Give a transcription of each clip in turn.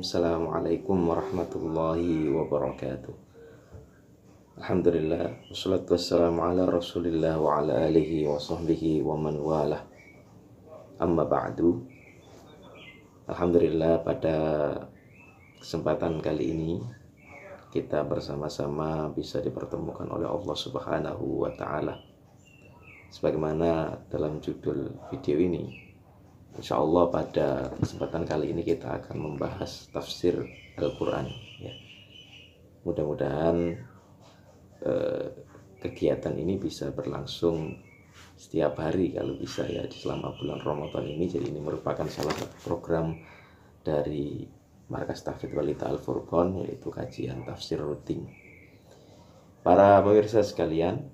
Assalamualaikum warahmatullahi wabarakatuh. Alhamdulillah, wassalatu wassalamu ala rasulillah wa ala alihi wa sahbihi wa man walah. Amma ba'du. Alhamdulillah, pada kesempatan kali ini kita bersama-sama bisa dipertemukan oleh Allah Subhanahu wa ta'ala. Sebagaimana dalam judul video ini, insya Allah pada kesempatan kali ini kita akan membahas tafsir Al-Quran ya. Mudah-mudahan kegiatan ini bisa berlangsung setiap hari kalau bisa ya selama bulan Ramadan ini. Jadi ini merupakan salah satu program dari Markas Tahfidz Balita Al-Furqon, yaitu kajian tafsir rutin. Para pemirsa sekalian,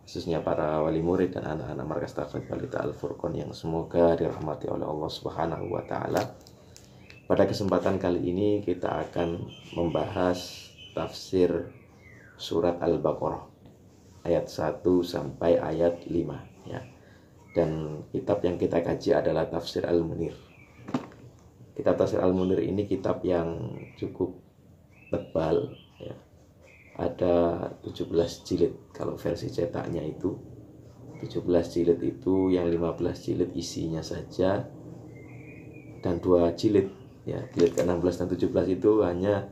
khususnya para wali murid dan anak-anak Markas Tahfidz Balita Al-Furqon yang semoga dirahmati oleh Allah Subhanahu wa ta'ala. Pada kesempatan kali ini kita akan membahas tafsir surat Al-Baqarah ayat 1 sampai ayat 5 ya. Dan kitab yang kita kaji adalah Tafsir Al-Munir. Kitab Tafsir Al-Munir ini kitab yang cukup tebal ya. Ada 17 jilid kalau versi cetaknya itu. 17 jilid itu yang 15 jilid isinya saja, dan 2 jilid ya, jilid ke-16 dan 17 itu hanya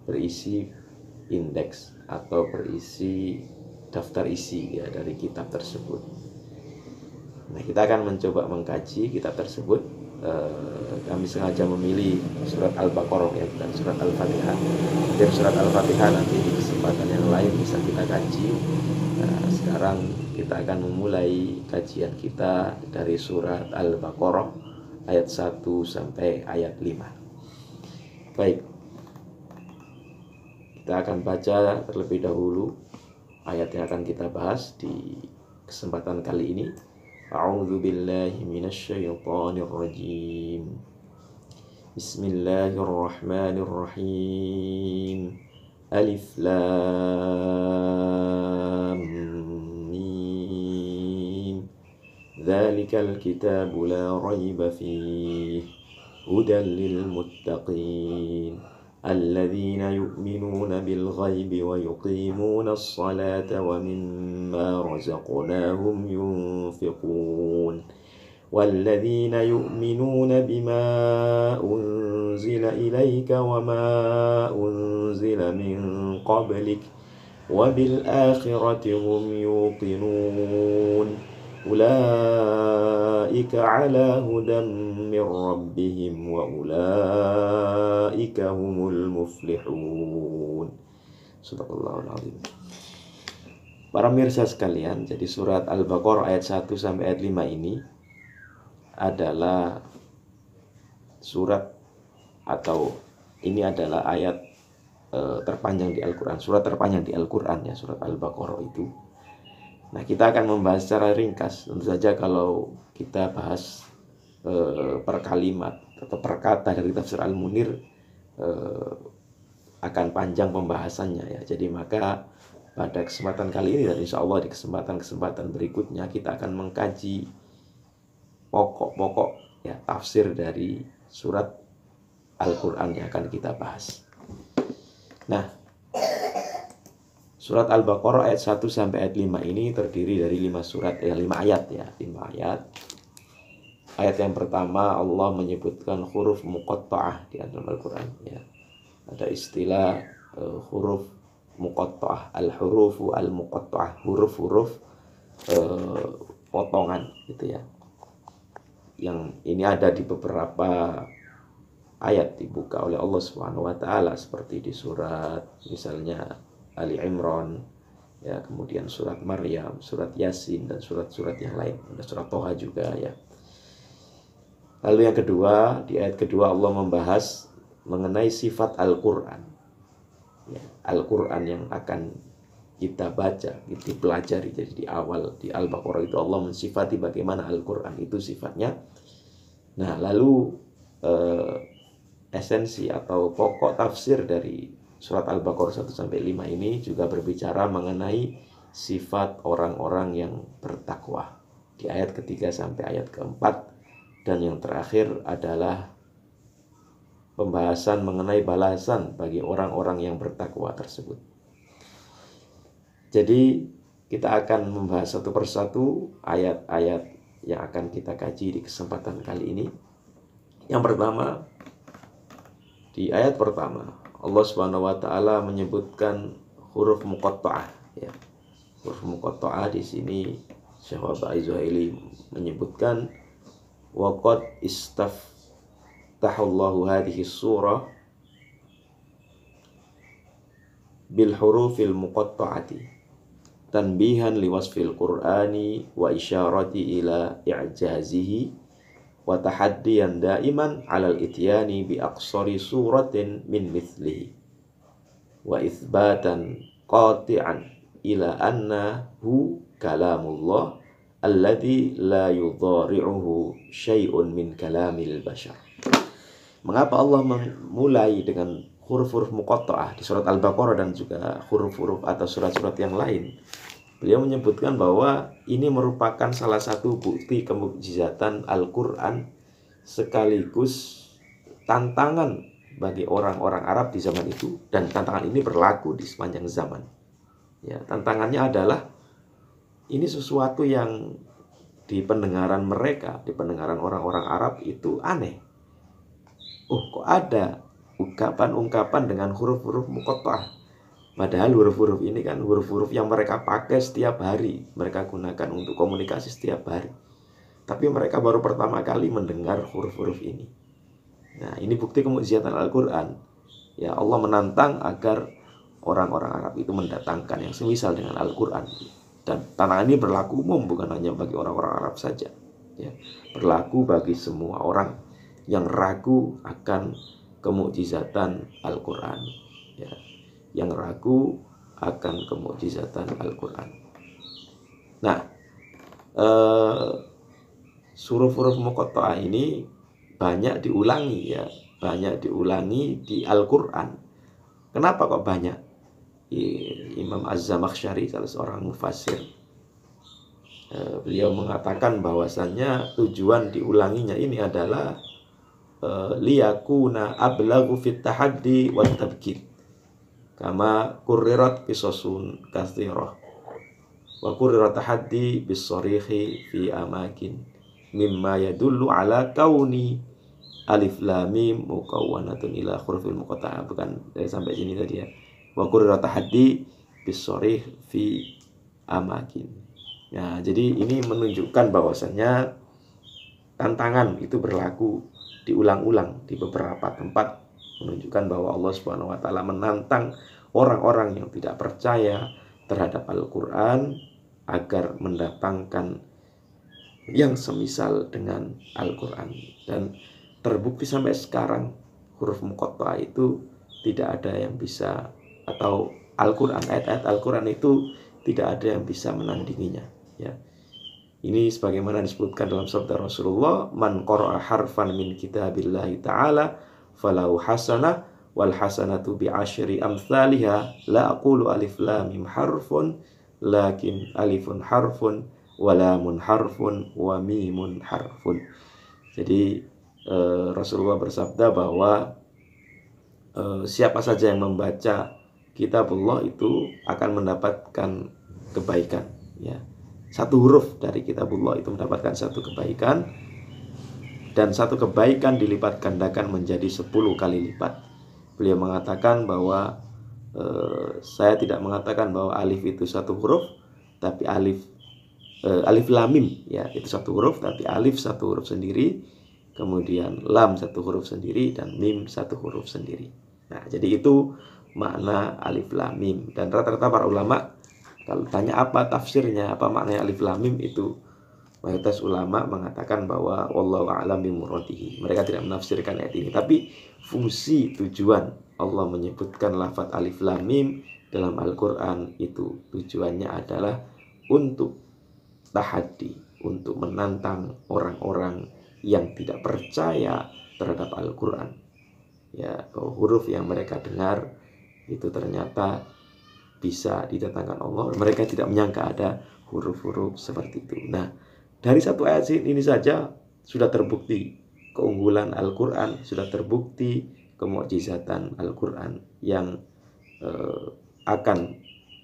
berisi indeks atau berisi daftar isi ya dari kitab tersebut. Nah, kita akan mencoba mengkaji kitab tersebut. Kami sengaja memilih surat Al-Baqarah ya, bukan surat Al-Fatihah. Dan surat Al-Fatihah nanti di kesempatan yang lain bisa kita kaji. Nah, sekarang kita akan memulai kajian kita dari surat Al-Baqarah ayat 1 sampai ayat 5. Baik, kita akan baca terlebih dahulu ayat yang akan kita bahas di kesempatan kali ini. A'udzu billahi minasyaitonir rajim. Bismillahirrahmanirrahim. Alif lam mim. Dzalikal kitabu la raiba fihi hudan lil muttaqin. الذين يؤمنون بالغيب ويقيمون الصلاة ومما رزقناهم ينفقون والذين يؤمنون بما أنزل إليك وما أنزل من قبلك وبالآخرة هم يوقنون أولئك على هدى من ربهم وأولئك هم المفلحون. Subhanallahul azim. Para pemirsa sekalian, jadi surat Al-Baqarah ayat 1 sampai ayat 5 ini adalah surat atau ini adalah ayat terpanjang di Al-Quran, surat terpanjang di Al-Quran ya, surat Al-Baqarah itu. Nah, kita akan membahas secara ringkas. Tentu saja kalau kita bahas per kalimat atau per kata dari tafsir Al-Munir akan panjang pembahasannya ya. Jadi maka pada kesempatan kali ini dan insya Allah di kesempatan berikutnya kita akan mengkaji pokok-pokok ya tafsir dari surat Al-Quran yang akan kita bahas. Nah, surat Al-Baqarah ayat 1 sampai ayat 5 ini terdiri dari 5 ayat ya, 5 ayat. Ayat yang pertama Allah menyebutkan huruf muqatta'ah di dalam Al-Qur'an ya. Ada istilah huruf muqatta'ah, al-hurufu al-muqatta'ah, huruf-huruf potongan gitu ya. Yang ini ada di beberapa ayat dibuka oleh Allah Subhanahu wa taala seperti di surat misalnya Ali Imran ya, kemudian surat Maryam, surat Yasin dan surat-surat yang lain. Ada surat Toha juga ya. Lalu yang kedua, di ayat kedua Allah membahas mengenai sifat Al-Qur'an. Ya, Al-Qur'an yang akan kita baca, kita pelajari. Jadi di awal di Al-Baqarah itu Allah mensifati bagaimana Al-Qur'an itu sifatnya. Nah, lalu esensi atau pokok tafsir dari surat Al-Baqarah 1 sampai 5 ini juga berbicara mengenai sifat orang-orang yang bertakwa di ayat ketiga sampai ayat keempat, dan yang terakhir adalah pembahasan mengenai balasan bagi orang-orang yang bertakwa tersebut. Jadi kita akan membahas satu persatu ayat-ayat yang akan kita kaji di kesempatan kali ini. Yang pertama, di ayat pertama Allah Subhanahu wa taala menyebutkan huruf muqatta'ah, ya. Huruf muqatta'ah di sini Syekh Wahab Az-Zuhaili menyebutkan waqad istaftahallahu hadhihi surah bil hurufil muqatta'ati tanbihan liwasfil qur'ani wa isyarati ila i'jazihi wa tahaddiyan daiman 'alal ityani bi aqsari suratin min mithlihi wa itsbatan qati'an ila annahu kalamullah alladzi la yudhari'uhu syai'un min kalamil bashar. Mengapa Allah memulai dengan huruf-huruf muqatta'ah di surat Al-Baqarah dan juga huruf-huruf atau surat-surat yang lain? Beliau menyebutkan bahwa ini merupakan salah satu bukti kemukjizatan Al-Quran sekaligus tantangan bagi orang-orang Arab di zaman itu, dan tantangan ini berlaku di sepanjang zaman. Ya, tantangannya adalah ini sesuatu yang di pendengaran mereka, di pendengaran orang-orang Arab itu aneh. Oh, kok ada ungkapan-ungkapan dengan huruf-huruf muqatta'ah? Padahal huruf-huruf ini kan huruf-huruf yang mereka pakai setiap hari, mereka gunakan untuk komunikasi setiap hari. Tapi mereka baru pertama kali mendengar huruf-huruf ini. Nah, ini bukti kemukjizatan Al-Quran. Ya, Allah menantang agar orang-orang Arab itu mendatangkan yang semisal dengan Al-Quran. Dan tantangan ini berlaku umum, bukan hanya bagi orang-orang Arab saja. Ya, berlaku bagi semua orang yang ragu akan kemukjizatan Al-Quran. Ya, yang ragu akan kemukjizatan Al-Quran. Nah, huruf-huruf muqatta'ah ini banyak diulangi, ya, banyak diulangi di Al-Quran. Kenapa kok banyak? Imam Az-Zamakhsyari, salah seorang mufassir, beliau mengatakan bahwasannya tujuan diulanginya ini adalah liyakuna ablagu fit tahaddi wat tabkid kama kurrirat qisasun katsirah wa kurrirat tahaddi bis-sarihi fi amakin mimma yadullu ala kauni alif lam mim mukawwanatun ila hurufil muqatta'ah. Bukan sampai sini tadi ya. Wa kurrirat tahaddi bis-sarih fi amakin. Ya, jadi ini menunjukkan bahwasannya tantangan itu berlaku diulang-ulang di beberapa tempat, menunjukkan bahwa Allah Subhanahu wa taala menantang orang-orang yang tidak percaya terhadap Al-Quran agar mendatangkan yang semisal dengan Al-Quran. Dan terbukti sampai sekarang huruf muqatta'ah itu tidak ada yang bisa, atau Al-Quran, ayat-ayat Al-Quran itu tidak ada yang bisa menandinginya, ya. Ini sebagaimana disebutkan dalam sabda Rasulullah, man qara'a harfan min kitabillahi ta'ala falahu hasanah wal hasanatu bi asyri amsalihha la aqulu alif lam mim harfun lakin alifun harfun wa lamun harfun wa mimun harfun. Jadi Rasulullah bersabda bahwa siapa saja yang membaca kitabullah itu akan mendapatkan kebaikan, ya. Satu huruf dari kitabullah itu mendapatkan satu kebaikan, dan satu kebaikan dilipat gandakan menjadi 10 kali lipat. Beliau mengatakan bahwa saya tidak mengatakan bahwa alif itu satu huruf, tapi alif lam mim, ya, itu satu huruf, tapi alif satu huruf sendiri, kemudian lam satu huruf sendiri, dan mim satu huruf sendiri. Nah, jadi itu makna alif lam mim. Dan rata-rata para ulama kalau tanya apa tafsirnya, apa maknanya alif lam mim, itu mayoritas ulama mengatakan bahwa wallahu a'lam bimuradihi. Mereka tidak menafsirkan ayat ini, tapi fungsi tujuan Allah menyebutkan lafaz alif lam mim dalam Al-Quran itu tujuannya adalah untuk tahaddi, untuk menantang orang-orang yang tidak percaya terhadap Al-Quran. Ya, huruf yang mereka dengar itu ternyata bisa didatangkan Allah. Mereka tidak menyangka ada huruf-huruf seperti itu. Nah, dari satu ayat ini saja sudah terbukti keunggulan Al-Quran, sudah terbukti kemukjizatan Al-Quran yang akan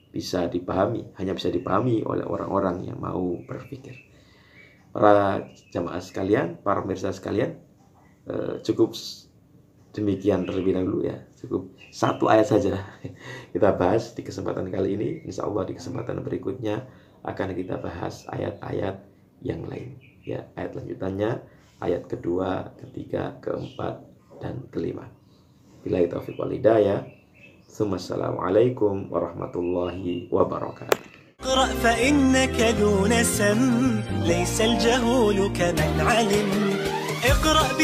bisa dipahami, hanya bisa dipahami oleh orang-orang yang mau berpikir. Para jamaah sekalian, para pemirsa sekalian, cukup demikian terlebih dahulu ya. Cukup satu ayat saja kita bahas di kesempatan kali ini. Insya Allah di kesempatan berikutnya akan kita bahas ayat-ayat yang lain ya, ayat lanjutannya, ayat kedua, ketiga, keempat, dan kelima. Billahi taufiq wal hidayah. Assalamualaikum warahmatullahi wabarakatuh. اقرأ فإنك ذو نسم ليس الجهول كمن علم اقرأ